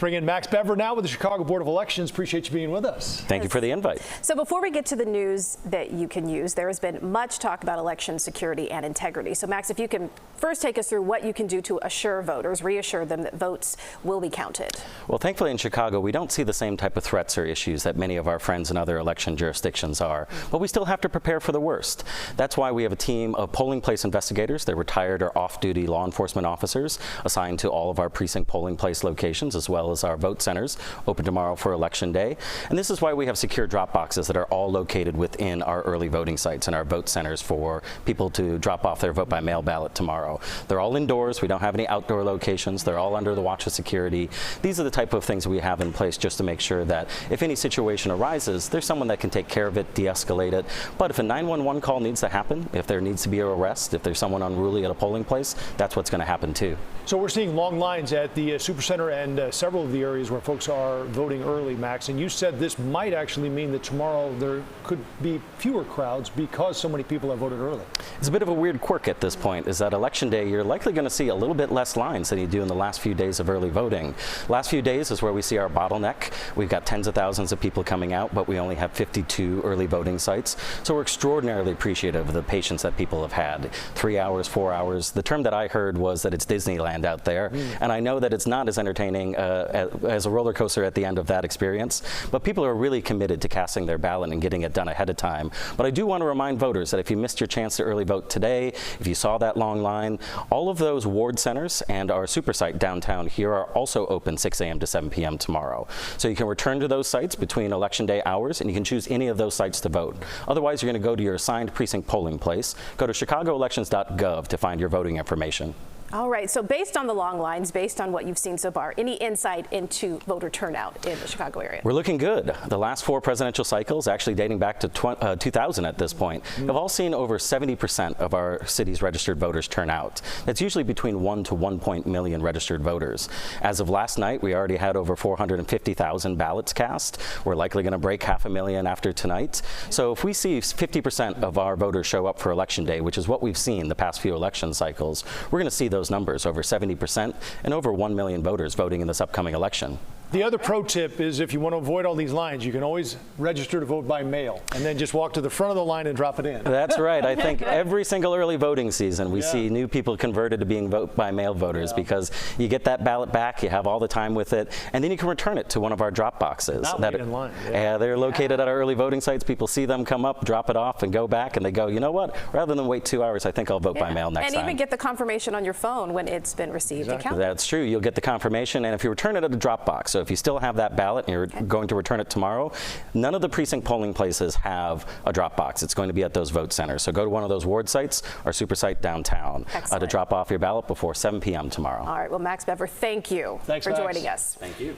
bring in Max Bever now with the Chicago Board of Elections. Appreciate you being with us. Thank you for the invite. So before we get to the news that you can use, there has been much talk about election security and integrity. So Max, if you can first take us through what you can do to assure voters, reassure them that votes will be counted. Well, thankfully in Chicago, we don't see the same type of threats or issues that many of our friends in other election jurisdictions are. But we still have to prepare for the worst. That's why we have a team of polling place investigators. They're retired or off-duty law enforcement officers assigned to all of our precinct polling place locations, as well as our vote centers, open tomorrow for Election Day. And this is why we have secure drop boxes that are all located within our early voting sites and our vote centers for people to drop off their vote by mail ballot tomorrow. They're all indoors. We don't have any outdoor locations. They're all under the watch of security. These are the type of things we have in place just to make sure that if any situation arises, there's someone that can take care of it, de-escalate it. But if a 911 call needs to happen, if there needs to be an arrest, if there's someone unruly at a polling place, that's what's going to happen too. So we're seeing long lines at the Supercenter and several of the areas where folks are voting early, Max. And you said this might actually mean that tomorrow there could be fewer crowds because so many people have voted early. It's a bit of a weird quirk at this point, is that Election Day, you're likely going to see a little bit less lines than you do in the last few days of early voting. Last few days is where we see our bottleneck. We've got tens of thousands of people coming out, but we only have 52 early voting sites. So we're extraordinarily appreciative of the patience that people have had. 3 hours, 4 hours. The term that I heard was that it's Disneyland out there, and I know that it's not as entertaining as a roller coaster at the end of that experience, but people are really committed to casting their ballot and getting it done ahead of time. But I do want to remind voters that if you missed your chance to early vote today, if you saw that long line, all of those ward centers and our super site downtown here are also open 6 a.m. to 7 p.m. tomorrow. So you can return to those sites between Election Day hours, and you can choose any of those sites to vote. Otherwise, you're going to go to your assigned precinct polling place. Go to chicagoelections.gov to find your voting information. All right, so based on the long lines, based on what you've seen so far, any insight into voter turnout in the Chicago area? We're looking good. The last 4 presidential cycles, actually dating back to 2000 at this point, have all seen over 70% of our city's registered voters turn out. That's usually between 1 to 1 million registered voters. As of last night, we already had over 450,000 ballots cast. We're likely going to break 500,000 after tonight. So if we see 50% of our voters show up for Election Day, which is what we've seen the past few election cycles, we're going to see those numbers, over 70% and over 1 million voters voting in this upcoming election. The other pro tip is if you want to avoid all these lines, you can always register to vote by mail and then just walk to the front of the line and drop it in. That's right. I think every single early voting season we see new people converted to being vote by mail voters because you get that ballot back, you have all the time with it, and then you can return it to one of our drop boxes. Not wait in line. They're located at our early voting sites. People see them come up, drop it off, and go back, and they go, you know what? Rather than wait 2 hours, I think I'll vote by mail next time. And even get the confirmation on your phone when it's been received and counted. That's true. You'll get the confirmation, and if you return it at a drop box, so if you still have that ballot and you're going to return it tomorrow, none of the precinct polling places have a drop box. It's going to be at those vote centers. So go to one of those ward sites or super site downtown to drop off your ballot before 7 p.m. tomorrow. All right. Well, Max Bever, thank you for joining us. Thank you.